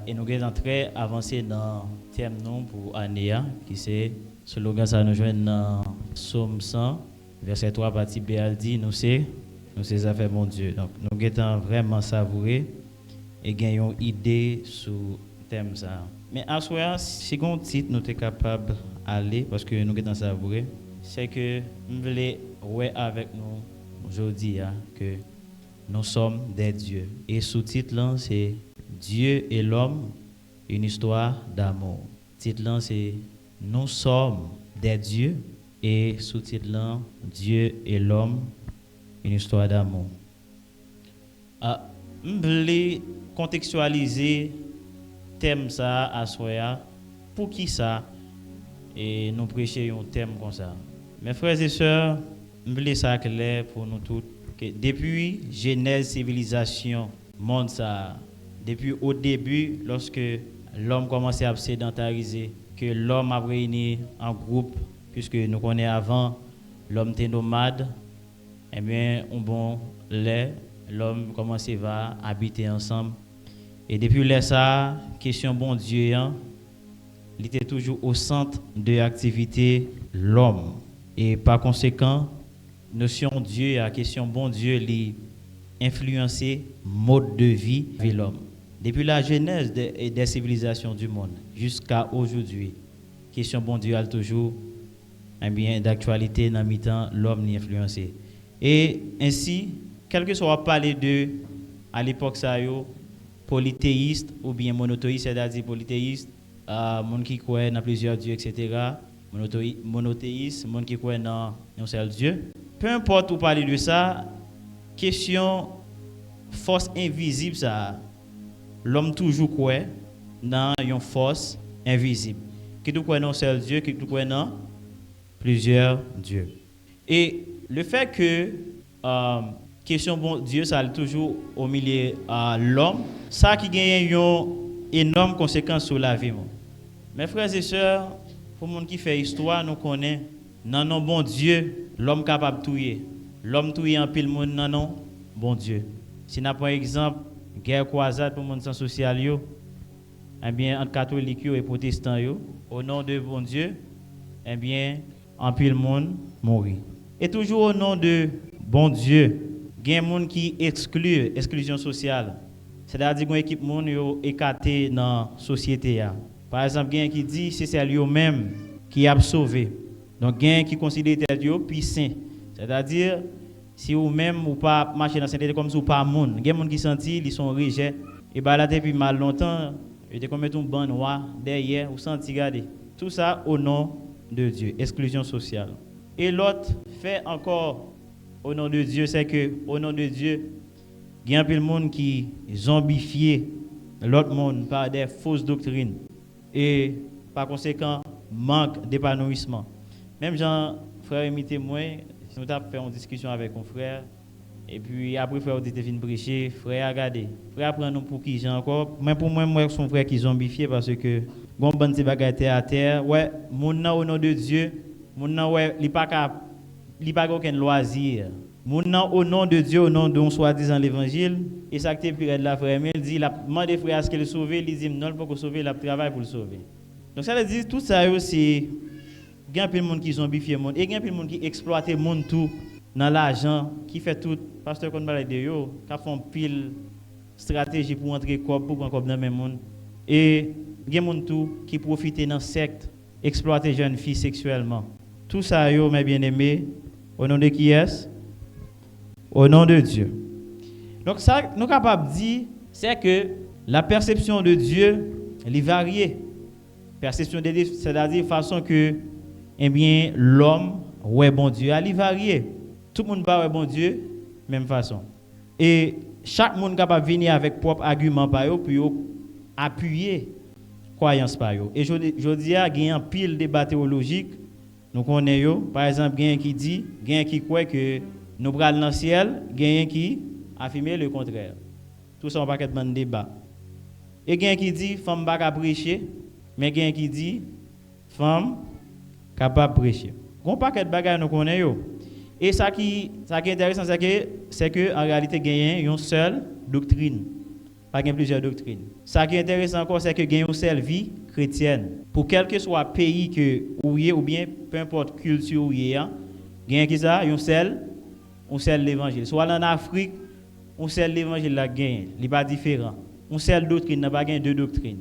Et nous sommes très avancés dans le thème non pour année, qui c'est slogan ça nous joint dans Psaume 100, verset 3, partie B, elle dit nous c'est affaires mon Dieu. Donc nous sommes vraiment savourés et gagnons idée sur le thème ça. Mais à ce moment, si on titre nous sommes capables d'aller, parce que nous sommes savourés, c'est que nous voulons ouais avec nous aujourd'hui que nous sommes des dieux. Et sous-titre là c'est Dieu et l'homme, une histoire d'amour. Titre là c'est nous sommes des dieux et sous-titre là Dieu et l'homme, une histoire d'amour. Je voulais contextualiser thème ça à soi pour qui ça et nous prêcher un thème comme ça. Mes frères et sœurs, je voulais ça clair pour nous tous que depuis Genèse civilisation monde ça depuis au début lorsque l'homme commençait à se sédentariser que l'homme a réuni en groupe puisque nous connaissons avant l'homme était nomade et bien l'homme commençait à habiter ensemble et depuis là ça question bon Dieu il était toujours au centre de l'activité l'homme et par conséquent notion Dieu la question bon Dieu li influencer mode de vie de l'homme depuis la genèse des civilisations du monde jusqu'à aujourd'hui question bon Dieu a toujours bien d'actualité dans mi-temps l'homme ni influencé et ainsi quel que soit parler de à l'époque ça yo polythéiste ou bien monothéiste c'est-à-dire polythéiste monde qui croit dans plusieurs dieux etc. monothéiste monde qui croit dans un seul Dieu. Peu importe où parler de ça, question force invisible ça. L'homme toujours croit dans une force invisible. Qui tout croit dans un seul Dieu, qui tout croit dans plusieurs dieux. Et le fait que question bon Dieu ça toujours au milieu l'homme, ça qui gagne une énorme conséquence sur la vie. Mes frères et sœurs, pour monde qui fait histoire, nous connaît non non bon Dieu, l'homme capable de tuer. L'homme tuer en pile monde non non bon Dieu. Si n'a par exemple guerre croisade pour monde sans social yo, eh bien entre catholiques et protestants yo, au nom de bon Dieu, eh bien en pile monde mourir. Et toujours au nom de bon Dieu, il y a des gens qui excluent exclusion sociale. C'est-à-dire une équipe monde yo écarté dans la société. Par exemple, il y a qui dit que c'est lui-même qui a sauvé. Donc, il y a qui considère que Dieu puissant. C'est-à-dire, si vous-même ou pas marcher dans la sainteté comme si vous pas monde, il y a des gens qui sentent ils sont rejet. Et bien là, depuis mal longtemps, il y a comme un ban noir derrière, vous sentez regarder. Tout ça au nom de Dieu, exclusion sociale. Et l'autre fait encore au nom de Dieu, c'est que au nom de Dieu, il y a un peu de monde qui zombifie l'autre monde par des fausses doctrines. Et par conséquent, manque d'épanouissement. Même Jean, frère imité moi, nous avons fait une discussion avec mon frère, et puis après frère était venu prêcher, frère a regardé. Frère prend nous pour qui j'ai encore, mais pour moi son frère qui zombifié parce que bon bonne ces bagages à terre, ouais, mon nom au nom de Dieu, mon nom ouais, il pas aucun loisir. Mon nom au nom de Dieu, au nom de soi-disant l'évangile, et ça qui est pire de la frère, il dit, il a demandé frère à ce qu'il sauve, il dit non, pas pour sauver, il a travaillé pour le sauver. Donc ça veut dire tout ça aussi, il y a plein de monde qui zombifie le monde, et il y a plein de monde qui exploite le monde tout dans l'argent, qui fait tout, pasteur qu'on parle de yo, qui font pile stratégie pour entrer corps, pour prendre corps dans le même monde. Et il y a monde tout qui profite dans secte, exploiter jeunes filles sexuellement. Tout ça yo mes bien-aimés, au nom de qui est? Au nom de Dieu. Donc ça, nous sommes capables de dire, c'est que la perception de Dieu, elle est variée. Perception de Dieu, c'est-à-dire façon que, eh bien, l'homme, ouais bon Dieu, elle est variée. Tout le monde va ouais bon Dieu, même façon. Et chaque monde est capable de venir avec propre argument par eux, puis appuyer croyance par eux. Et je dis, il y a un pile débat théologique, nous connaissons, par exemple, il y a un qui dit, il y a un qui croit que nous prenons dans le ciel, il y a un qui affirme le contraire. Tout ça, on va pas de débat. Et il y a un qui dit, femme pas capable prêcher, mais il y a un qui dit, femme capable de prêcher. Il y a un paquet de bagages nous connaissons. Et ça qui est intéressant, c'est que en réalité, il y a une seule doctrine. pas gain plusieurs doctrines. Ça qui est intéressant encore, c'est que gain une seule vie chrétienne. Pour quel que soit pays que ou bien peu importe culture ou gain qui ça, un seul l'évangile. Soit en Afrique, un seul l'évangile la gain, il pas différent. Une seule doctrine, n'a pas gain deux doctrines.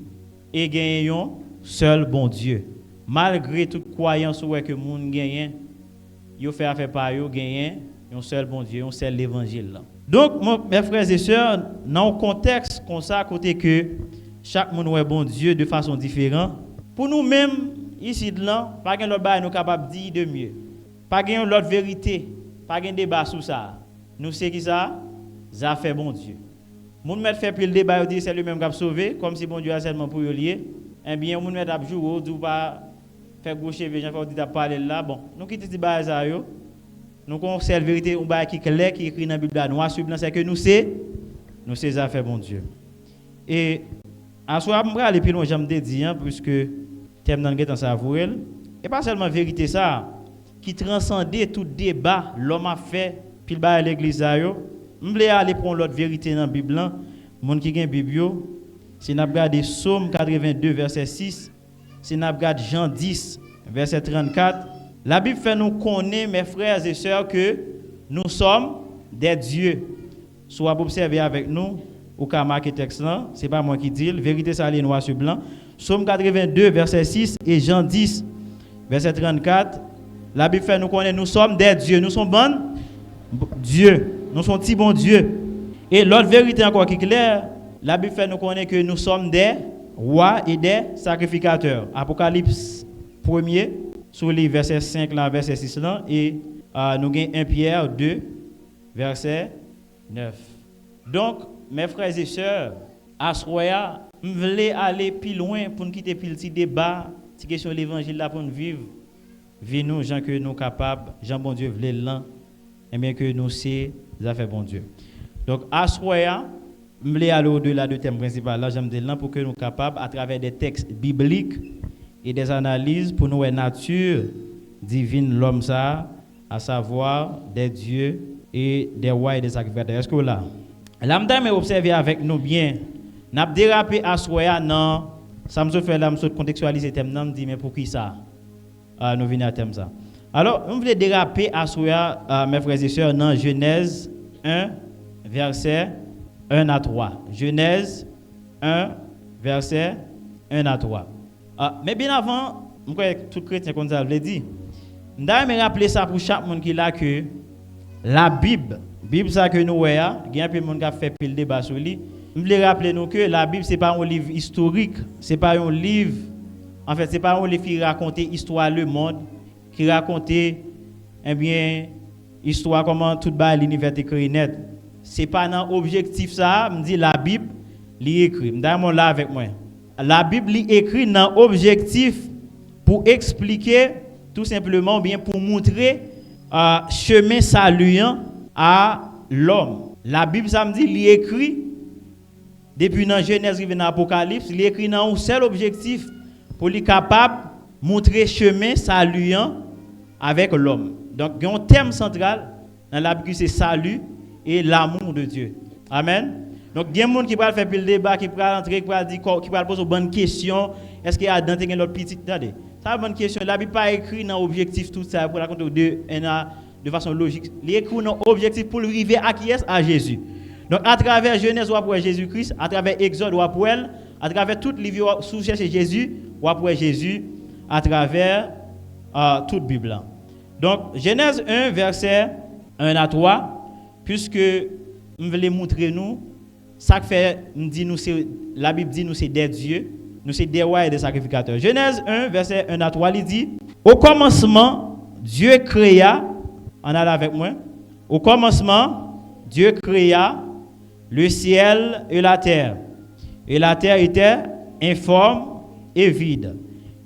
Et gain un seul bon Dieu. Malgré toute croyance que monde gagne, yo fait affaire par yo gagne un seul bon Dieu, un seul l'évangile. Donc mes frères et sœurs, dans un contexte comme ça côté que chaque monde est bon Dieu de façon différente, pour nous-mêmes ici là, pas gain l'autre bail nous capable dire de mieux. Pas gain l'autre vérité, pas gain débat sur ça. Nous c'est qui ça fait bon Dieu. Moun met fait pile débat dit c'est lui même qui a sauvé comme si bon Dieu a seulement pour lier. Eh bien moun met a jouer ou pas faire gaucher les gens faut dire parler là bon. Nous quitter ces bail ça yo. Nous connaissons la vérité un bail qui clair qui écrit dans la Bible noir sur blanc c'est que nous c'est affaire bon Dieu. Et en soi me aller plus loin j'aime te dire puisque thème dans le savourer et pas seulement vérité ça qui transcendait tout débat l'homme a fait pile bail l'église ça yo. Je voulais aller prendre l'autre vérité dans la Bible. Mon qui gagne Bible, si nous regardons Psaume 82 verset 6, si nous regardons Jean 10 verset 34, la Bible fait nous connaître mes frères et sœurs que nous sommes des dieux. Soit vous observez avec nous ou qu'à marquer texte là, c'est pas moi qui dis, vérité ça est noir sur blanc. Psaume 82 verset 6 et Jean 10 verset 34, la Bible fait nous connaître nous sommes des dieux, nous sommes bons Dieu. Nous sommes petits bons Dieu. Et l'autre vérité encore qui est claire, la Bible fait nous connaître que nous sommes des rois et des sacrificateurs. Apocalypse 1er, sur les versets 5 là, verset 6 là, et nous avons 1 Pierre 2, verset 9. Donc, mes frères et sœurs, à ce moment, je voulais aller plus loin pour nous quitter le petit débat, cette question de l'évangile là pour nous vivre. Vivons gens que nous sommes capables, Jean bon Dieu voulait là, et bien que nous c'est ça fait bon Dieu. Donc, à ce moment, je voulais aller au-delà du thème principal. Là, j'aime dire là pour que nous soyons capables, à travers des textes bibliques et des analyses, pour nous, la nature divine, l'homme, ça, à savoir des dieux et des rois et des sacrificateurs. Est-ce que là? Là, je observer avec nous bien. Nous avons dérapé à ce moment, non, ça me fait là, je contextualiser le thème, je me dis, mais pour qui ça? Nous venons à thème ça. Alors, on voulait déraper à soi, mes frères et sœurs, dans Genèse 1, verset 1 à 3. Genèse 1, verset 1 à 3. Mais bien avant, je crois que tout chrétien comme ça l'a dit, je vais rappeler ça pour chaque monde qui est là que la Bible ça que nous voyons, il y a un peu de monde qui a fait pile débat sur lui. Je voulais rappeler nous que la Bible, ce n'est pas un livre historique, ce n'est pas un livre, en fait, ce n'est pas un livre qui raconte l'histoire du monde, qui racontait eh bien histoire comment tout bas l'univers est créé net. C'est pas dans objectif ça, me dit la Bible li écrit. M'damon là avec moi. La Bible li écrit dans objectif pour expliquer tout simplement bien pour montrer chemin saluant à l'homme. La Bible ça me dit li écrit depuis dans Genèse rive dans Apocalypse, li écrit dans un seul objectif pour li capable montrer chemin saluant avec l'homme. Donc, il y a un thème central dans la Bible, c'est salut et l'amour de Dieu. Amen. Donc, il y a des gens qui peuvent faire le débat, qui peuvent entrer, qui peuvent poser de bonnes questions. Est-ce qu'il y a dans l'autre petit? Attendez, ça c'est une bonne question. La Bible n'est pas écrite dans l'objectif tout ça pour raconter de façon logique. Il est écrit dans l'objectif pour arriver à qui est? À Jésus. Donc, à travers Genèse, ou après Jésus-Christ, à travers Exode, ou après, à travers toute livre sous chercher Jésus, ou après Jésus, à travers toute la Bible. Donc, Genèse 1, verset 1 à 3, puisque nous voulons montrer nous, ça fait, la Bible dit nous c'est des dieux, nous c'est des rois et des sacrificateurs. Genèse 1, verset 1 à 3, il dit, au commencement, Dieu créa, en allant avec moi, au commencement, Dieu créa le ciel et la terre. Et la terre était informe et vide.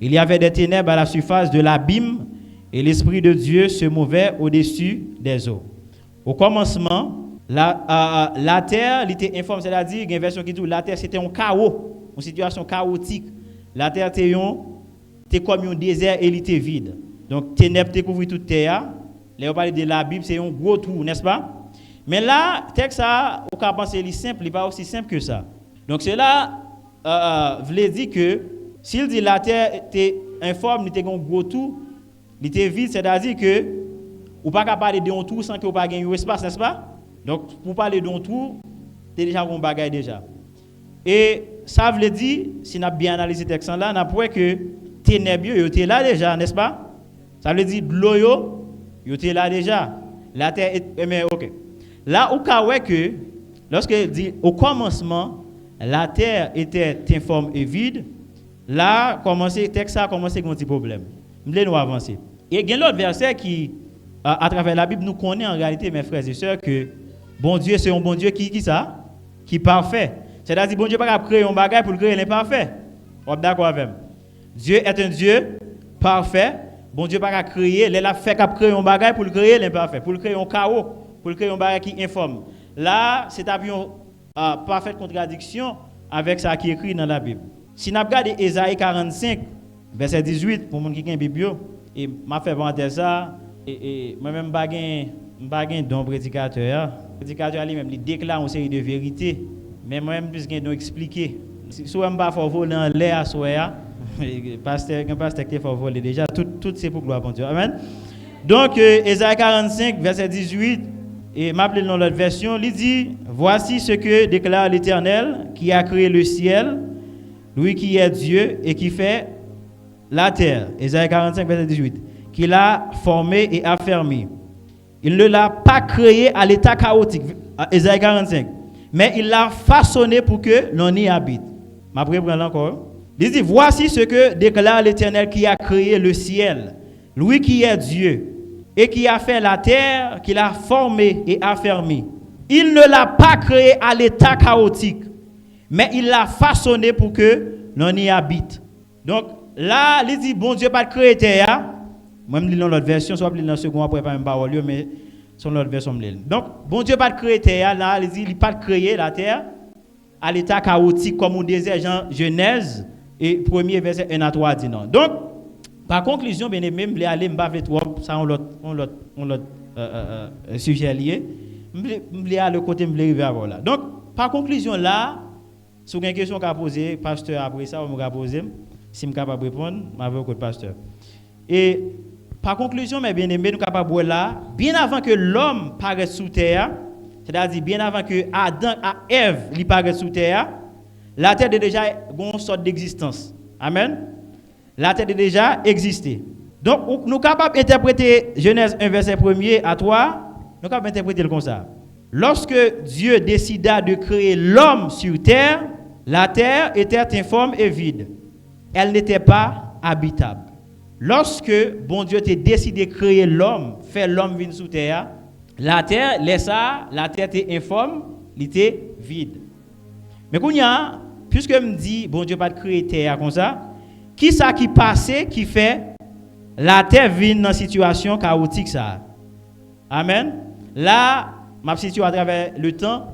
Il y avait des ténèbres à la surface de l'abîme et l'Esprit de Dieu se mouvait au-dessus des eaux. Au commencement, la terre était informe, c'est-à-dire, il y a une version qui dit que la terre c'était un chaos, une situation chaotique. La terre était comme un désert et elle était vide. Donc, ténèbres découvrit toute terre. Là, on parle de la Bible, c'est un gros trou, n'est-ce pas? Mais là, texte ça, on peut penser qu'il est simple, il n'est pas aussi simple que ça. Donc cela voulait dire que s'il dit la terre était informe, il était un gros tout, il était vide, c'est-à-dire que ou pas capable parler de un tout sans que vous pas gagner espace, n'est-ce pas? Donc pour parler d'un tout, c'est déjà un bagage déjà. Et ça veut dire, si on a bien analysé le texte là, on a vu que ténèbres étaient là déjà, n'est-ce pas? Ça veut dire l'eau était là déjà. La terre mais OK. Là où que lorsque dit au commencement la terre était informe et vide, là le texte a commencé avec un petit problème. Nous voulons avancer. Et il y a l'autre verset qui à travers la Bible nous connaît en réalité mes frères et sœurs que bon Dieu c'est un bon Dieu qui ça? Qui est parfait. C'est-à-dire bon Dieu pas créer un bagage pour le créer l'imparfait. On est d'accord avec moi. Dieu est un Dieu parfait. Bon Dieu pas créer, il a fait créer un bagage pour le créer l'imparfait, pour le créer un chaos, pour le créer un bagage qui informe. Là, c'est une parfaite contradiction avec ça qui est écrit dans la Bible. Si nous regardons Ésaïe 45 verset 18 pour les gens qui ont une Bible et m'a fait parenthèse ça et moi-même bagage don prédicateur. Prédicateur lui-même il déclare une série de vérités, mais moi-même plus gain donc expliquer. Si on pas faut voler en l'air à soya, pasteur qui faut voler déjà tout c'est pour gloire bon Dieu. Amen. Donc Ésaïe 45 verset 18 et m'appeler dans l'autre version, il dit voici ce que déclare l'Éternel qui a créé le ciel, lui qui est Dieu et qui fait la terre. Ésaïe 45 verset 18 qui l'a formé et affermi. Il ne l'a pas créé à l'état chaotique, Ésaïe 45, mais il l'a façonné pour que l'on y habite. Je vais prendre encore. Il dit, voici ce que déclare l'Éternel qui a créé le ciel, lui qui est Dieu, et qui a fait la terre, qui l'a formée et affermi. Il ne l'a pas créé à l'état chaotique, mais il l'a façonné pour que l'on y habite. Donc là, il dit, bon Dieu pas créé terre. Moi, je lis dans l'autre version, soit je lis dans le second, après pas même parole, mais sur l'autre version. Donc, bon Dieu pas créé terre, là, il dit, il pas créé la terre à l'état chaotique comme on disait Jean Genèse et premier verset 1 à 3 dit non. Donc, par conclusion, bien aimé, je vais aller me baver trop, ça on l'autre sujet lié. Je vais aller le côté, je vais arriver à voir là. Donc, par conclusion là, si vous avez une question à poser, pasteur après ça, vous me poser. Si je suis capable de répondre, je vais au pasteur. Et par conclusion, mes bien-aimés, nous sommes capables de là, bien avant que l'homme paraisse sous terre, c'est-à-dire bien avant que Adam et Ève lui paraissent sous terre, la terre a déjà une sorte d'existence. Amen. La terre a déjà existé. Donc, nous sommes capables d'interpréter Genèse 1, verset 1er à 3, nous sommes capables d'interpréter comme ça. Lorsque Dieu décida de créer l'homme sur terre, la terre était informe et vide. Elle n'était pas habitable. Lorsque bon Dieu a décidé de créer l'homme, faire l'homme venir sous terre, la terre était informe, elle était vide. Mais puisque me dit bon Dieu pas créer terre comme ça, qui ça qui passait qui fait la terre vient dans une situation chaotique ça. Amen. Là, m'a situé à travers le temps.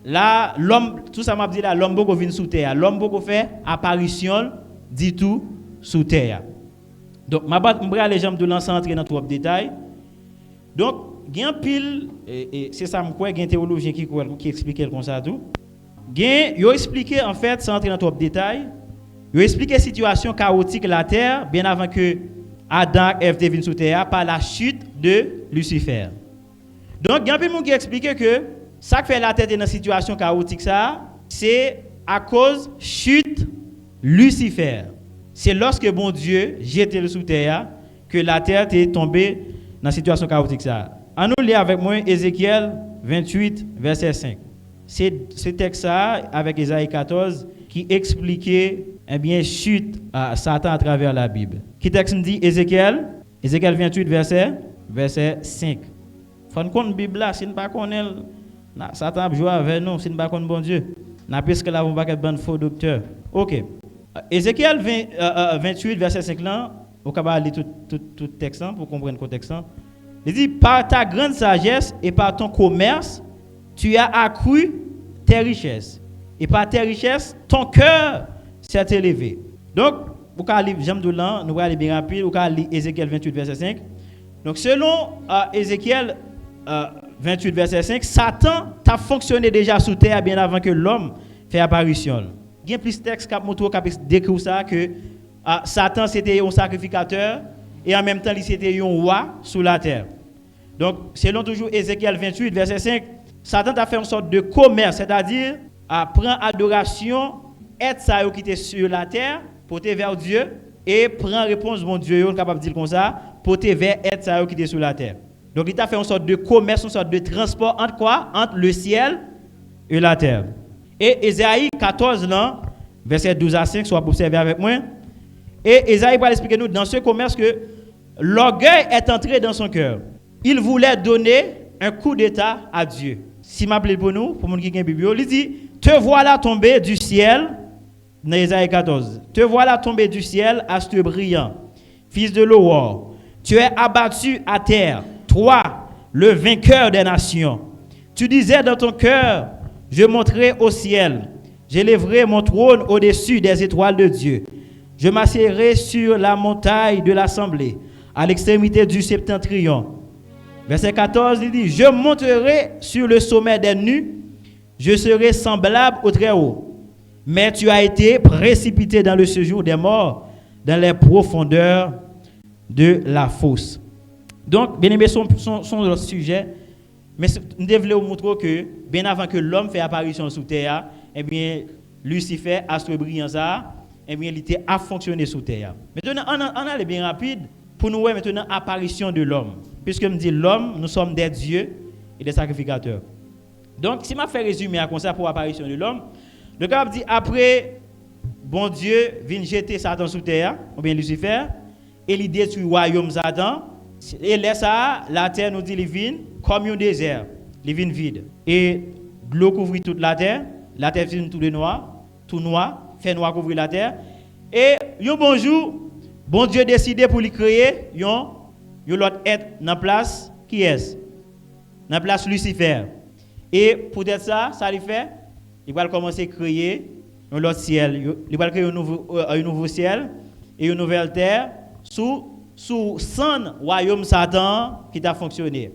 Là, l'homme, tout ça m'a dit là, l'homme beaucoup vient sous terre. L'homme beaucoup fait apparition, dit tout sous terre. Donc, je vais aller les de lancer entrer dans trop de détails. Donc, il y a un pile, et c'est ça, il y a un théologien qui explique comme ça tout. Il a expliqué, en fait, sans entrer dans trop de détails, il a expliqué la situation chaotique de la terre, bien avant que Adam et Ève viennent sous terre, par la chute de Lucifer. Donc, il y a un pile qui explique que ça qui fait la terre dans une situation chaotique, c'est à cause de la chute Lucifer. C'est lorsque bon Dieu jeté le sous terre que la terre est tombée dans une situation chaotique. On nous lit avec moi Ézéchiel 28, verset 5. C'est ce texte-là, avec Ésaïe 14, qui expliquait chute à Satan à travers la Bible. Qui texte me dit Ézéchiel 28, verset 5. Il faut qu'on la Bible là, si nous ne connaissons pas, Satan joue avec nous, si nous ne connaissons pas bon Dieu. Nous avons que là, on va être un faux docteur. Ok. Ézéchiel 28, verset 5 là, on va lire tout texte pour comprendre le contexte. Il dit, par ta grande sagesse et par ton commerce, tu as accru tes richesses. Et par tes richesses, ton cœur s'est élevé. Donc, vous allez lire, nous allons aller bien rapide, vous allez lire Ézéchiel 28, verset 5. Donc, selon Ézéchiel 28, verset 5, Satan a fonctionné déjà sous terre bien avant que l'homme fait apparition. Il y a plus de textes qui décrit ça que Satan c'était un sacrificateur et en même temps il c'était un roi sur la terre. Donc selon toujours Ézéchiel 28 verset 5, Satan a fait une sorte de commerce, c'est-à-dire prend adoration, aide ça qui était sur la terre, porter vers Dieu et prend réponse bon Dieu, on est capable de dire comme ça, porter vers aide ça qui était sur la terre. Donc il a fait une sorte de commerce, une sorte de transport entre quoi? Entre le ciel et la terre. Et Ésaïe 14 là, verset 12 à 5, soit pour observer avec moi. Et Ésaïe va expliquer nous dans ce commerce que l'orgueil est entré dans son cœur. Il voulait donner un coup d'état à Dieu. Si m'appelle pour nous, pour mon qui a une Bible, il dit te voilà tombé du ciel, dans Ésaïe 14. Te voilà tombé du ciel, astre brillant, fils de l'aurore. Tu es abattu à terre, toi, le vainqueur des nations. Tu disais dans ton cœur, je monterai au ciel, j'élèverai mon trône au-dessus des étoiles de Dieu. Je m'assiérai sur la montagne de l'assemblée, à l'extrémité du septentrion. Verset 14, il dit, je monterai sur le sommet des nues, je serai semblable au Très-Haut. Mais tu as été précipité dans le séjour des morts, dans les profondeurs de la fosse. Donc, bien aimé, son autre sujet, mais nous devons montrer que, bien avant que l'homme fait apparition sous terre, eh bien, Lucifer, astre brillant ça, eh bien, il était à fonctionner sous terre. Maintenant, on a bien rapide pour nous voir maintenant l'apparition de l'homme. Puisque me dit l'homme, nous sommes des dieux et des sacrificateurs. Donc, si je fais résumer comme ça pour l'apparition de l'homme, le cap dit après, bon Dieu vient jeter Satan sous terre, ou bien Lucifer, et il détruit le royaume Satan, et laisse ça, la terre nous dit, il vient comme un désert, il vient vide. Et l'eau couvre toute la terre vient tout noir, fait noir couvrir la terre. Et un bon jour, bon Dieu décide pour lui créer un l'autre être dans place qui est dans place Lucifer. Et peut-être ça lui fait, il va commencer à créer un autre ciel, il va créer un nouveau ciel et une nouvelle terre sous 100 royaume Satan qui a fonctionné.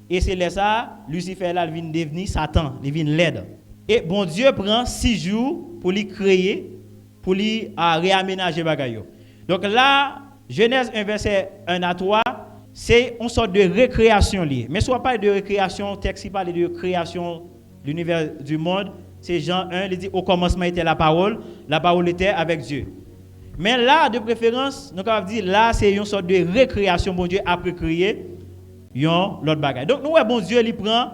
Et c'est là ça, Lucifer là, il vient devenir Satan, il vient l'aide. Et bon Dieu prend 6 jours pour lui créer, pour lui réaménager bagaille. Donc là, Genèse 1 verset 1 à 3, c'est une sorte de récréation liée. Mais soit pas de récréation, texte qui parle de création de l'univers du monde, c'est Jean 1, il dit au commencement était la parole était avec Dieu. Mais là, de préférence, nous avons dit là, c'est une sorte de récréation, bon Dieu après créer l'autre bagaille. Donc nous, bon Dieu, il prend,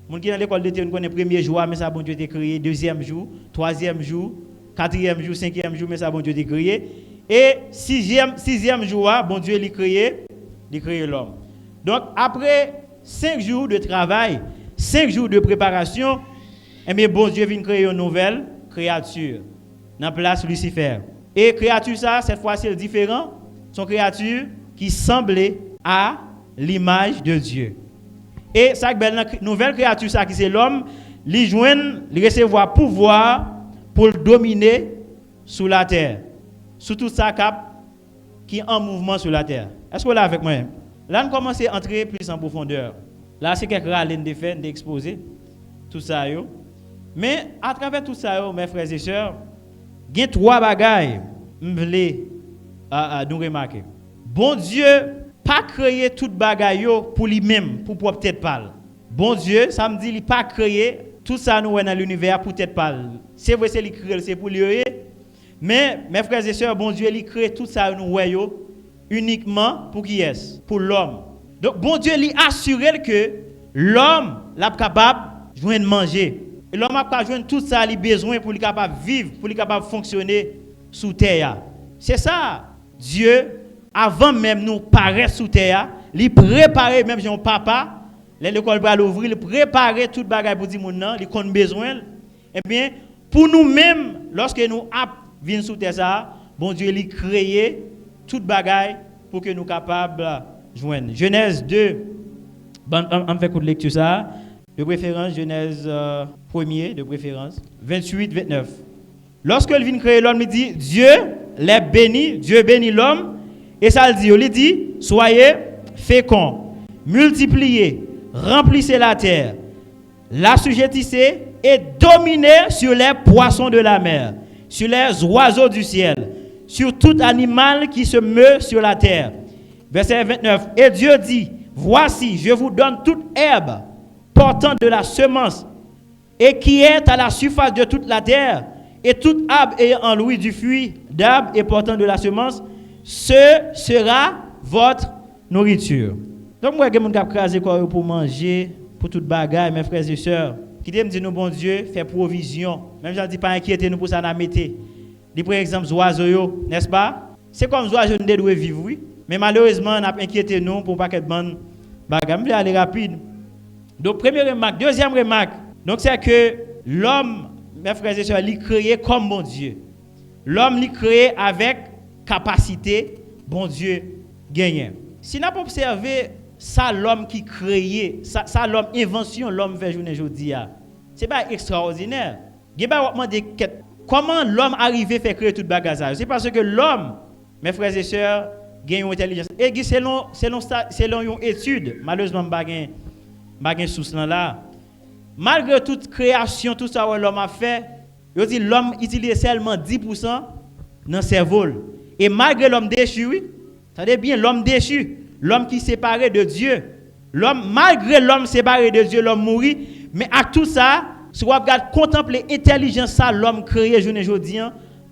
mon qui dans l'école de théorie, nous connaît premier jour, mais ça, bon Dieu, était créé, deuxième jour, troisième jour, quatrième jour, cinquième jour, mais ça, bon Dieu, était créé. Et sixième jour, bon Dieu, il créé l'homme. Donc, après 5 jours de travail, 5 jours de préparation, eh bien, bon Dieu vient créer une nouvelle créature dans la place Lucifer. Et créature ça, cette fois, c'est différent. C'est une créature qui semblait à l'image de Dieu. Et cette nouvelle créature ça, qui c'est l'homme, il recevoir pouvoir pour dominer sous la terre. Sous tout ça qui est en mouvement sur la terre. Est-ce que vous êtes avec moi? Là, nous commençons à entrer plus en profondeur. Là, c'est quelques râles d'exposer tout ça. Mais à travers tout ça, mes frères et sœurs, il y a 3 bagailles que je voulais nous remarquer. Bon Dieu, pas créé toute bagaille pour lui-même, pour peut-être parler. Bon Dieu, ça me dit, il n'a pas créé tout ça nous dans l'univers pour peut-être parler. C'est vrai, c'est lui créé, c'est pour lui. Mais, mes frères et sœurs, bon Dieu, il crée tout ça nous uniquement pour qui est? Pour l'homme. Donc, bon Dieu, il assure que l'homme est capable de manger. Et l'homme a pas joindre tout ça, il a besoin pour lui capable vivre, pour lui capable fonctionner sous terre. C'est ça. Dieu, avant même nous paraître sous terre, il préparait même son papa, l'école va l'ouvrir, il préparait toute bagaille pour dire maintenant, il a besoin. Eh bien, pour nous-mêmes, lorsque nous venons sous terre ça, bon Dieu, il créé toute bagaille pour que nous capables de joindre. Genèse 2, on fait coup de lecture ça. De préférence, Genèse 1er, de préférence, 28, 29. Lorsqu'il vient créer l'homme, il dit, Dieu les bénit, Dieu bénit l'homme, et ça il dit, soyez féconds, multipliez, remplissez la terre, l'assujettissez et dominer sur les poissons de la mer, sur les oiseaux du ciel, sur tout animal qui se meut sur la terre. Verset 29. Et Dieu dit, voici, je vous donne toute herbe portant de la semence et qui est à la surface de toute la terre, et tout arbre ayant en lui du fruit d'arbre et portant de la semence, ce sera votre nourriture. Donc, moi, je vais craser pour manger, pour toute bagaille, mes frères et sœurs. Qui me dit, nous, bon Dieu, fait provision. Même je ne dis pas inquiéter nous pour ça, nous mettre. Par exemple, les oiseaux, n'est-ce pas? C'est comme les oiseaux, nous devons vivre, oui. Mais malheureusement, on a inquiété nous pour pas que de bonnes bagailles. Je vais aller rapide. Donc, première remarque. Deuxième remarque. Donc, c'est que l'homme, mes frères et sœurs, il est créé comme bon Dieu. L'homme est créé avec capacité, bon Dieu gagne. Si nous avons observé ça, l'homme qui créé, ça l'homme invention, l'homme fait journée aujourd'hui, c'est pas extraordinaire. Je vais demander comment l'homme arrivé à faire créer toute bagarre. C'est parce que l'homme, mes frères et sœurs, gagne une intelligence. Et selon une étude, malheureusement, je n'ai source là. Malgré toute création, tout ça que l'homme a fait, l'homme utilise seulement 10% dans le cerveau. Et malgré l'homme déchu, ça bien l'homme déchu, l'homme qui est séparé de Dieu. Malgré l'homme séparé de Dieu, l'homme mourit. Mais à tout ça, si vous regardez, contempler l'intelligence, ça, l'homme créé aujourd'hui.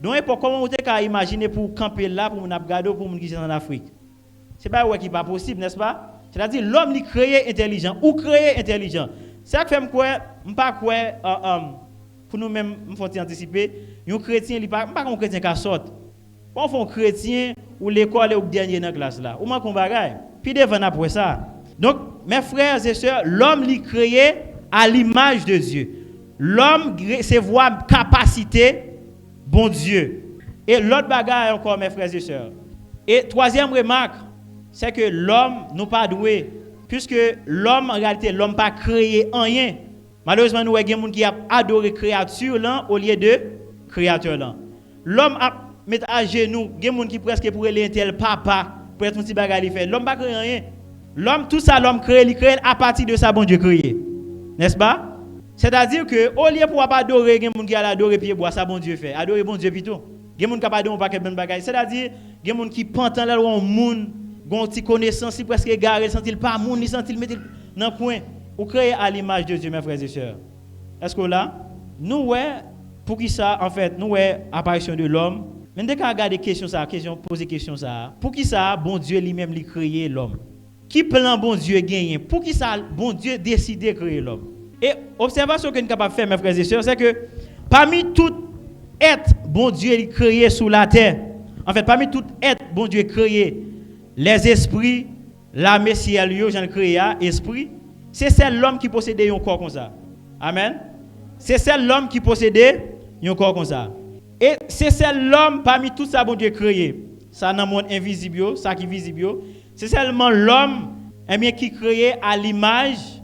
Donc, comment vous pouvez imaginer pour camper là, pour nous regarder, pour nous qui sont en Afrique? Ce n'est pas qui n'est pas possible, n'est-ce pas? C'est-à-dire, l'homme est créé intelligent, ou créé intelligent. C'est ça que fait quoi, pas quoi, pour nous-mêmes, il faut anticiper. Un chrétien, il pas un chrétien qui sort. On fait un chrétien ou l'école est au dernier dans la classe là. Ou man qu'on bagaille. Puis devant après ça. Donc, mes frères et sœurs, l'homme est créé à l'image de Dieu. L'homme c'est voir capacité bon Dieu. Et l'autre bagaille encore, mes frères et sœurs. Et troisième remarque, c'est que l'homme n'est pas doué. Puisque l'homme, en réalité, l'homme pas créé rien. Malheureusement, nous avons des gens qui ont adoré créature là au lieu de créateur là. L'homme a mis à genoux, des gens qui presque pourraient l'être papa, pour être un petit bagage il fait. L'homme pas créé rien. L'homme, tout ça, l'homme crée, il crée à partir de ça, bon Dieu créé. N'est-ce pas? C'est-à-dire que, au lieu pour pas adorer, des gens qui ont adoré pied bois, ça, bon Dieu fait. Adorer bon Dieu plutôt. Des gens qui ont adoré un paquet de bagages. C'est-à-dire, des gens qui pensent là où on monde, gon ti connaissance, si presque égaré, il sentit pas monde, il sentit mettre dans le coin. Ou créer à l'image de Dieu, mes frères et sœurs. Est-ce que là, nous, ouais, pour qui ça, en fait, nous, ouais, apparition de l'homme. Mais dès qu'on regarde poser question ça, pour qui ça, bon Dieu lui-même lui créé l'homme? Qui plan bon Dieu gagne? Pour qui ça, bon Dieu décide de créer l'homme? Et observation que nous sommes capables de faire, mes frères et sœurs, c'est que parmi tout être, bon Dieu lui créé sous la terre. En fait, parmi tout être, bon Dieu créé les esprits, l'âme et ciel, j'en créé esprit. C'est seul l'homme qui possédait un corps comme ça. Amen. C'est seul l'homme qui possédait un corps comme ça. Et c'est seul l'homme parmi tout ça bon Dieu créé. Ça dans le monde invisible, ça qui est visible. C'est seulement l'homme qui créé à l'image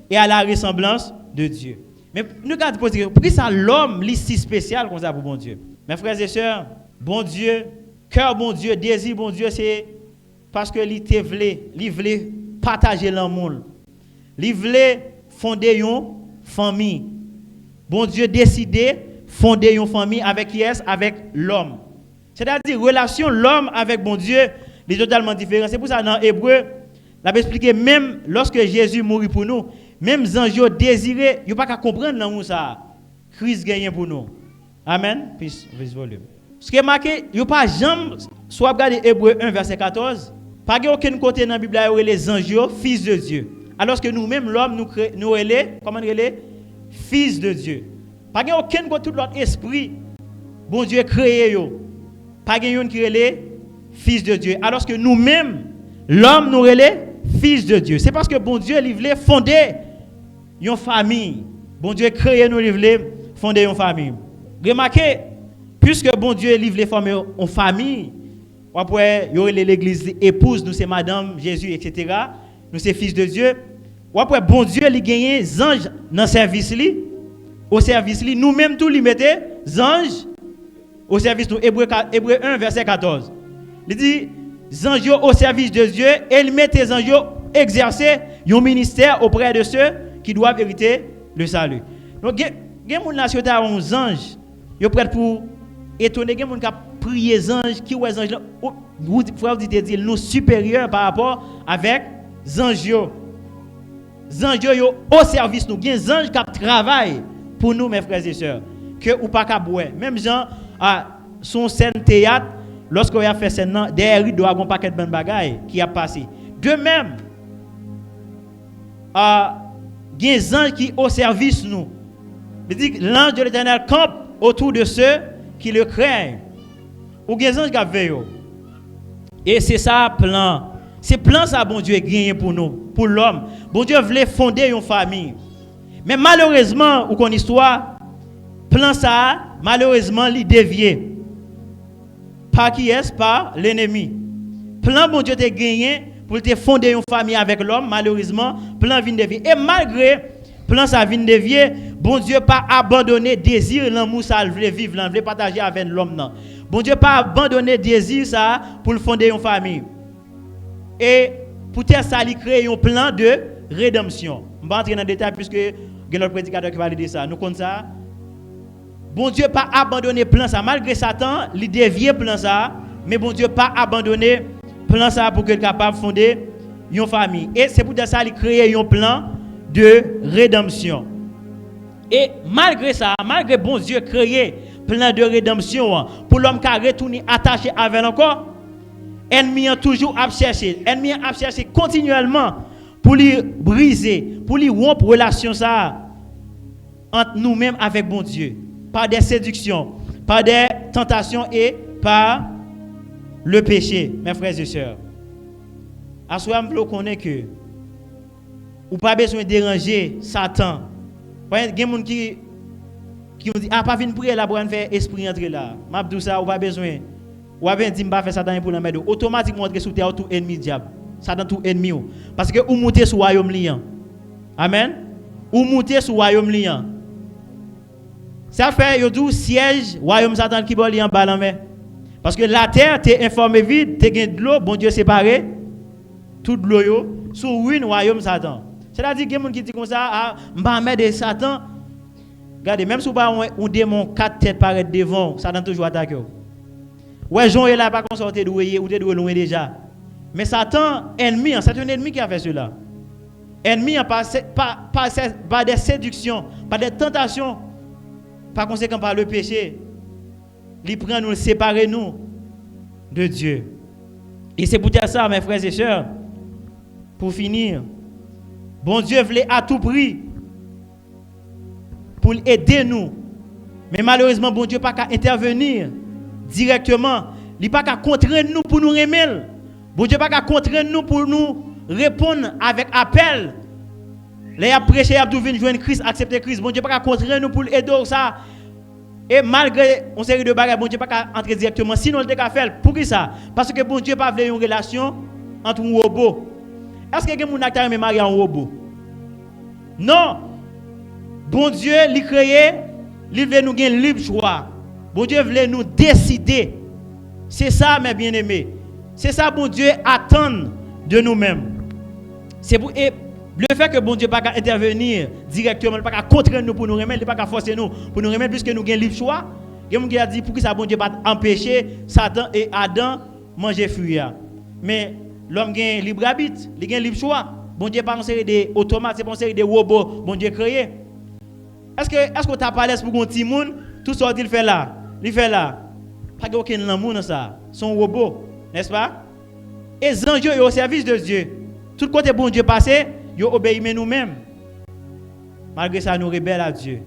et à la ressemblance de Dieu. Mais nous regardons poser pourquoi ça l'homme est si spécial comme ça pour bon Dieu. Mes frères et sœurs, bon Dieu, cœur bon Dieu, désir bon Dieu, c'est parce que il voulait partager l'amour. Il voulait fonder une famille. Bon Dieu décidé fonder une famille avec qui est? Avec l'homme. C'est-à-dire, relation l'homme avec bon Dieu est totalement différente. C'est pour ça, dans Hébreu, il a expliqué, même lorsque Jésus mourit pour nous, même les anges désirés, ils ne peuvent pas comprendre l'amour ça. Christ gagne pour nous. Amen. Puis, volume. Ce qui est marqué, il n'y a pas jamais, soit regardez Hébreu 1, verset 14, pas aucun côté dans la Bible où les anges, fils de Dieu. Alors que nous-mêmes, l'homme, nous relais, comment nous relais? Fils de Dieu. Pas aucun côté tout l'autre esprit, bon Dieu créé yo. Pas un qui relait fils de Dieu. Alors que nous-mêmes, l'homme, nous relais fils de Dieu. C'est parce que bon Dieu, il voulait fonder une famille. Bon Dieu créé nous, il voulait fonder une famille. Remarquez, puisque bon Dieu, il voulait former une famille, après, il y aurait l'église épouse, nous c'est madame, Jésus, etc. Nous c'est fils de Dieu. Après, bon Dieu, il gagne des anges dans le service. Au service, nous-mêmes, tous les mettez des anges au service. Hébreu 1, verset 14. Il dit, des anges au service de Dieu, et il met les anges exercer un ministère auprès de ceux qui doivent hériter le salut. Donc, gen moun là sur ta un ange, yo prêt pour étonner gen moun qui prier ange qui ouais ange là vous frère dit nous supérieur par rapport avec ange yo. Ange yo au service nous, gen ange qui travaille pour nous mes frères et sœurs que ou pas ka boire. Même gens son scène théâtre lorsqu'on a fait scène derrière rideau a un paquet de bonnes bagailles qui a passé. De même gen ange qui au service nous. Il dit l'ange de l'Éternel campe autour de ceux qui le craignent. Ou gen ange qui veille. Et c'est ça plan. C'est plan ça bon Dieu gagné pour nous, pour l'homme. Bon Dieu voulait fonder une famille. Mais malheureusement, ou qu'on histoire, plan ça malheureusement il dévié. Par qui est par l'ennemi. Plan bon Dieu t'a gagné pour te fonder une famille avec l'homme, malheureusement, plan vient dévier. Et malgré plan ça vient dévier, bon Dieu pas abandonné désir l'amour ça veut vivre, veut partager avec l'homme non. Bon Dieu pas abandonné désir ça pour fonder une famille. Et peut-être ça lui créer un plan de rédemption. On va entrer dans le détail puisque il y a notre prédicateur qui va dire ça. Nous comptons ça. Bon Dieu pas abandonné plan ça malgré Satan, il dévier plan ça, mais bon Dieu pas abandonné plan ça pour qu'il capable de fonder une famille. Et c'est pour ça qu'il créer un plan de rédemption. Et malgré ça, malgré bon Dieu créer plan de rédemption pour l'homme qui a retourné attaché avec encore, ennemi a toujours à chercher, ennemi a cherché continuellement pour lui briser, pour lui rompre relation ça entre nous-mêmes avec bon Dieu, par des séductions, par des tentations et par le péché, mes frères et sœurs. À ce moment-là, vous connaissez que ou pas besoin de déranger Satan. Il y a des gens qui dit ah pas venir prier là pour faire esprit entrer là. M'a dit ça ou pas besoin. Ou bien dit pas faire Satan pour la mettre automatiquement entrer sous terre tout ennemi diable. Satan tout ennemi parce que ou monter sur royaume liant. Amen. Ou monter sur royaume liant. Ça fait yo dit siège royaume Satan qui va liant bas en main. Parce que la terre t'est informée vide, t'es gain de l'eau, bon Dieu séparé tout de l'eau yo sous une royaume Satan. C'est-à-dire que les gens qui disent comme ça, ah, m'ba mettre de Satan. Regardez, même si vous pas un démon 4 têtes paraît devant, Satan toujours attaque. Ouais, Jean est là pas qu'on sorte de ou de loin déjà. Mais Satan ennemi, c'est un ennemi qui a fait cela. Ennemi pas des séductions, pas des tentations. Par conséquent par le péché. Il prend nous séparer nous de Dieu. Et c'est pour dire ça mes frères et sœurs. Pour finir, bon Dieu voulait à tout prix pour aider nous. Mais malheureusement, bon Dieu n'a pas qu'à intervenir directement. Il n'a pas qu'à contraindre nous pour nous remettre. Bon Dieu n'a pas qu'à contraindre nous pour nous répondre avec appel. Les a prêché, il a tout venir jouer Christ, accepter Christ. Bon Dieu n'a pas qu'à contraindre nous pour aider ça. Et malgré une série de bagages, bon Dieu n'a pas qu'à entrer directement. Sinon, il n'a faire. Pour qui ça? Parce que bon Dieu n'a pas voulu une relation entre un robot. Est-ce que quelqu'un a carrément marié un robot? Non. Bon Dieu, il créé, il veut nous gagner libre choix. Bon Dieu veut nous décider. C'est ça, mes bien-aimés. C'est ça, bon Dieu attend de nous-mêmes. C'est pour le fait que bon Dieu n'a pas qu'à intervenir directement, il n'a pas qu'à contraindre nous pour nous remettre, il n'a pas qu'à forcer nous pour nous remettre, puisque nous gagnons libre choix. Il y a quelqu'un qui a dit pour que ça, bon Dieu, pas empêcher Satan et Adam manger fruit. Mais l'homme gagne libre arbitre, il gagne libre choix. Bon Dieu pas une série des automates, c'est pas une série des robots, bon Dieu créé. Est-ce que tu as pas l'aise pour un petit monde, tout ce qu'il fait là, il fait là. Pas aucun amour dans ça, son robot, n'est-ce pas? Et les anges sont au service de Dieu. Tout côté bon Dieu passé, ils obéissent nous-mêmes. Malgré ça, nous rebelles à Dieu.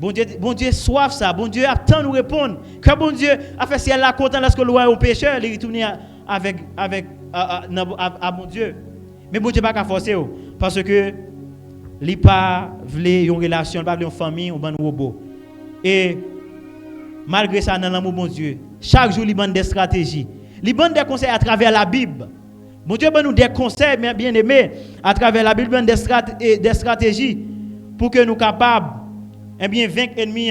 Bon Dieu soif ça, bon Dieu attend nous répondre. Que bon Dieu a fait ciel là content lorsque le roi est un pécheur, il retourne à bon Dieu. Mais bon Dieu n'a pas forcer parce que il n'a pas voulu une relation, il n'a pas voulu une famille, un bon robot. Et malgré ça, dans l'amour bon Dieu, chaque jour il donne des stratégies. Il donne des conseils à travers la Bible. Bon Dieu donne nous des conseils bien aimés à travers la Bible, il donne des stratégies pour que nous soyons capables de vaincre l'ennemi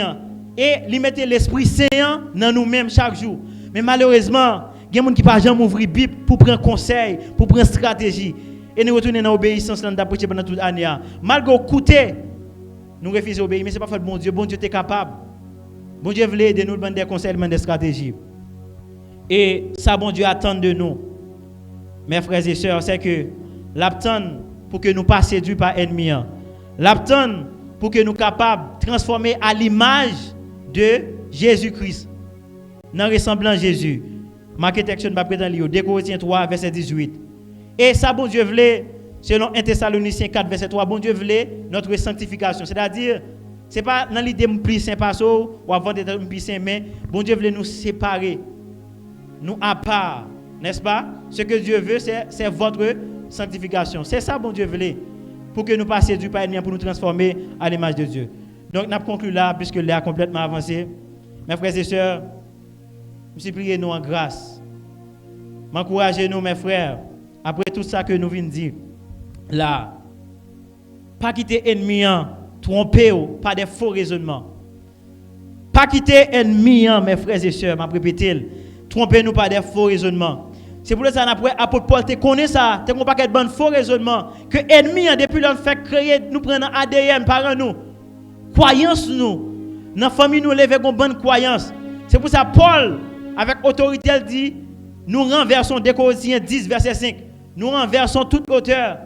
et lui mettre l'Esprit Saint dans nous-mêmes chaque jour. Mais malheureusement, il y a des gens qui ne peuvent jamais ouvrir la Bible pour prendre conseil, pour prendre stratégie. Et nous retournons dans l'obéissance dans prêcher pendant toute l'année. Malgré écouter nous refusons d'obéir, mais ce n'est pas fait bon Dieu. Bon Dieu est capable. Bon Dieu veut aider nous, donner des conseils, des stratégies. Et ça, bon Dieu attend de nous, mes frères et sœurs, c'est que l'attend pour que nous ne pas séduits par l'ennemi. L'attend pour que nous soyons capables de transformer à l'image de Jésus-Christ. Dans ressemblant à Jésus. Marqué texte, je vais prétendre lire 2 Corinthiens 3, verset 18. Et ça, bon Dieu voulait, selon 1 Thessaloniciens 4, verset 3, bon Dieu voulait notre sanctification. C'est-à-dire, ce n'est pas dans l'idée de plus saint passo ou avant d'être plus saint, mais bon Dieu voulait nous séparer, nous à part, n'est-ce pas? Ce que Dieu veut, c'est votre sanctification. C'est ça, bon Dieu voulait, pour que nous passions du pas pour nous transformer à l'image de Dieu. Donc, nous avons conclu là, puisque l'heure a complètement avancé. Mes frères et sœurs, multipliez-nous en grâce. M'encouragez-nous, mes frères, après tout ça que nous venons de dire, là, pas quitter ennemi, tromper par des faux raisonnements. Pas quitter ennemi, mes frères et sœurs, m'a répété, trompez-nous par des faux raisonnements. C'est pour ça que l'apôtre Paul te connaît ça, te pas de faux raisonnements, que ennemi, depuis l'on fait créer, nous prenons ADN par nous, croyance nous, dans la famille nous lever une bonne croyance. C'est pour ça que Paul, avec autorité, elle dit, nous renversons 2 Corinthiens 10, verset 5, nous renversons toute hauteur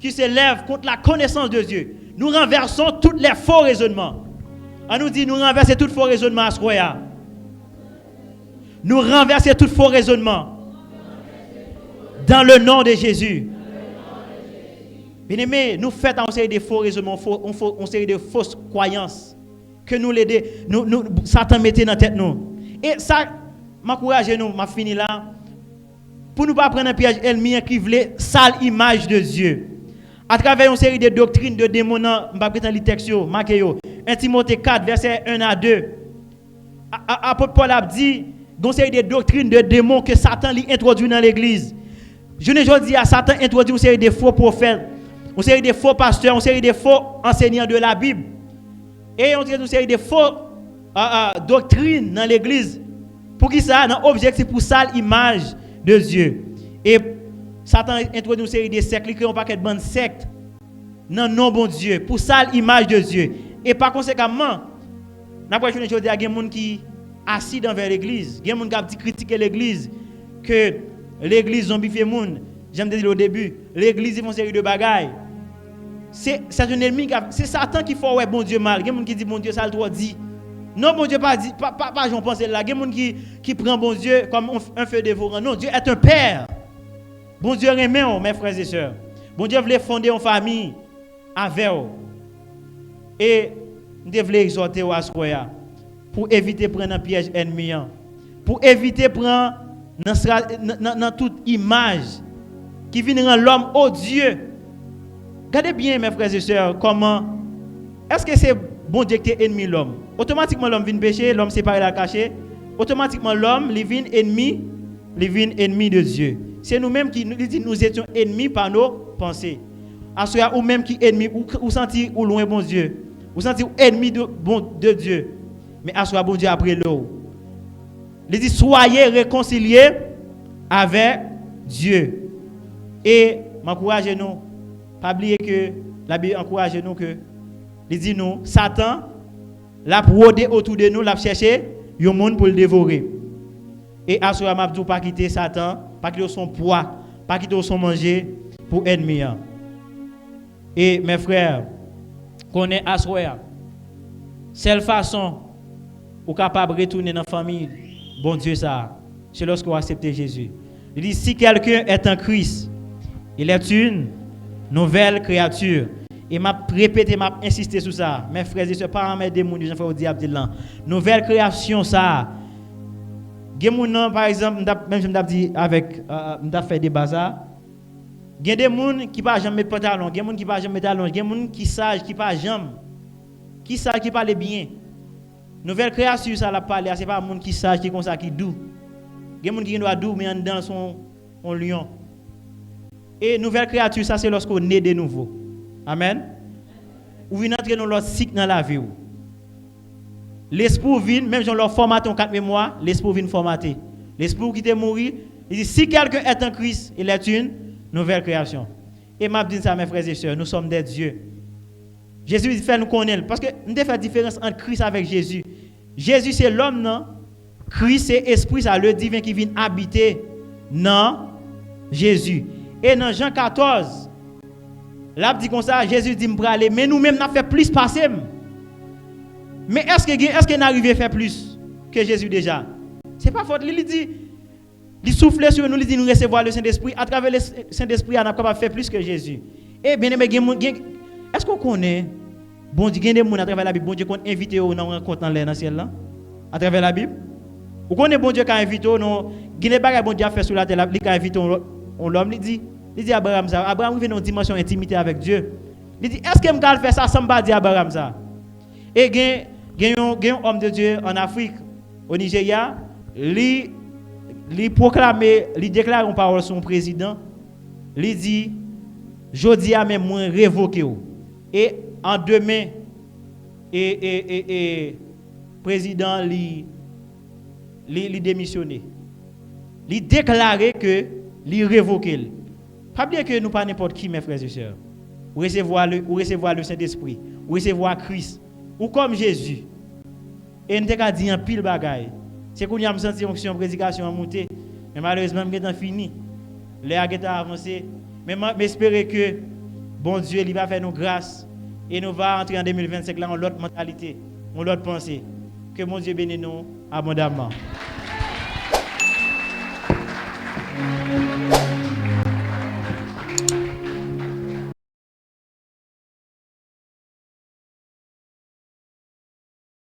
qui s'élève contre la connaissance de Dieu. Nous renversons tous les faux raisonnements. On nous dit, nous renversons tous les faux raisonnements à ce croyant. Nous renversons tous les faux raisonnements. Dans le nom de Jésus. Bien-aimés, nous faisons une série de faux raisonnements, une série de fausses croyances que nous Satan mettait dans la tête nous. Et ça, m'encouragez-nous, m'a fini là, pour nous pas prendre un piège ennemi qui voulait sale image de Dieu. À travers une série de doctrines de démons, je vais prendre les textes, marquez yo. 1 Timothée 4, verset 1 à 2. Apôtre Paul a dit, une série de doctrines de démons que Satan lui introduit dans l'église. Je ne dis à Satan introduit une série de faux prophètes, une série de faux pasteurs, une série de faux enseignants de la Bible. Et on dit une série de faux doctrines dans l'église. Pour qui ça? Dans l'objectif pour sale image de Dieu. Et Satan introduit une série de sectes, il crée un paquet de bonnes sectes. Non, non, bon Dieu, pour sale image de Dieu. Et par conséquent, n'a pas une chose, il y a des gens qui assis dans l'église, il y a des gens qui critiquent l'église, que l'église zombifiée monde. J'aime dire au début, l'église ils font une série de bagailles. C'est un ennemi, c'est Satan qui fait ouais bon Dieu mal. Il y a des gens qui disent bon Dieu ça le droit dit. Non, bon Dieu pas dit, pas j'en pense là. Il y a des gens qui prend bon Dieu comme un feu dévorant. Non, Dieu est un père. Bon Dieu aime mes frères et sœurs. Bon Dieu voulait fonder une famille avec eux. Et nous voulons exhorter à ce pour éviter de prendre un piège ennemi. Pour éviter de prendre dans toute image qui vient rendre l'homme odieux. Regardez bien, mes frères et sœurs, comment est-ce que c'est bon Dieu qui est ennemi l'homme? Automatiquement, l'homme vient pécher, l'homme séparé la caché. Automatiquement, l'homme vient ennemi de Dieu. C'est nous-mêmes qui nous étions ennemis par nos pensées. À ce ou même qui ennemi, ou sentir ou loin bon Dieu. Ou sentir ennemi de Dieu. Mais à ce bon Dieu après l'eau. Il dit soyez réconciliés avec Dieu. Et m'encouragez-nous. Pas oublier que la Bible encourage nous que il dit nous Satan l'a rôdé autour de nous, l'a cherché un monde pour le dévorer. Et à ce moment là, pas quitter Satan, pas quitter son poids, pas quitter son manger pour ennemi. Et mes frères, qu'on est à ce moment, seule façon pour capable de retourner dans la famille, bon Dieu ça, c'est lorsqu'on accepte Jésus. Il dit si quelqu'un est en Christ, il est une nouvelle créature. Et m'a répété, m'a insisté sur ça. Mes frères et sœurs, pas mettre des gens, je fais au diable là. Nouvelle création ça. Gen par exemple, même je dit avec m'da fait des bazars. Gen des gens qui pas jamais mettre pantalon, gen gens qui pas jamais mettre talon, gen gens qui sage qui pas jamais qui sage qui parle bien. Nouvelle création ça la parler, c'est pas monde qui sage qui comme ça qui doux. Gen gens qui doit doux mais en dedans son lion. Et nouvelle créature ça c'est lorsqu'on naît de nouveau. Amen. Ou vient entrer dans l'autre cycle dans la vie. L'esprit vient, même si on leur formate en 4 mémoires, l'esprit vient formater. L'esprit qui est mort, il dit si quelqu'un est en Christ, il est une nouvelle création. Et m'a dit ça mes frères et sœurs, nous sommes des dieux. Jésus fait nous connaître. Parce que nous devons faire différence entre Christ avec Jésus. Jésus, c'est l'homme, non? Christ, c'est l'esprit, ça, le divin qui vient habiter dans Jésus. Et dans Jean 14, là, dit comme ça, Jésus dit, aller, mais nous-mêmes, nous avons fait plus passer. Mais est-ce qu'on arrive à faire plus que Jésus déjà? Ce n'est pas faute. Il dit, il souffle sur nous, il dit, nous recevoir le Saint-Esprit. À travers le Saint-Esprit, on est capable de faire plus que Jésus. Et bien, est-ce qu'on connaît, bon Dieu, il y a des gens à travers la Bible, bon Dieu, qu'on invite à une rencontre dans le ciel là, à travers la Bible? Vous connaissez bon Dieu qui a invité, non? Il y a des choses bon Dieu a fait sur la terre, il a invité l'homme, il dit à Abraham ça. Abraham vient dans une dimension d'intimité avec Dieu. Il dit, est-ce que je vais faire ça sans pas dire à Abraham ça? Et il y a un homme de Dieu en Afrique, au Nigeria, il proclame, il déclare une parole sur son président. Il dit, je dis à mes moins révoqué. Et en demain, et président, il démissionné. Il déclaré que il révoqué. Pas bien que nous pas n'importe qui, mes frères et sœurs. Ou recevoir le Saint-Esprit, ou recevoir Christ, ou comme Jésus. Et nous avons dit un pile bagaille. C'est qu'on a senti une prédication monter, mais malheureusement, nous avons fini. Les a avancé. Mais j'espère que bon Dieu il va faire nous grâce et nous va entrer en 2025 là en l'autre mentalité, en l'autre pensée. Que mon Dieu bénisse nous abondamment.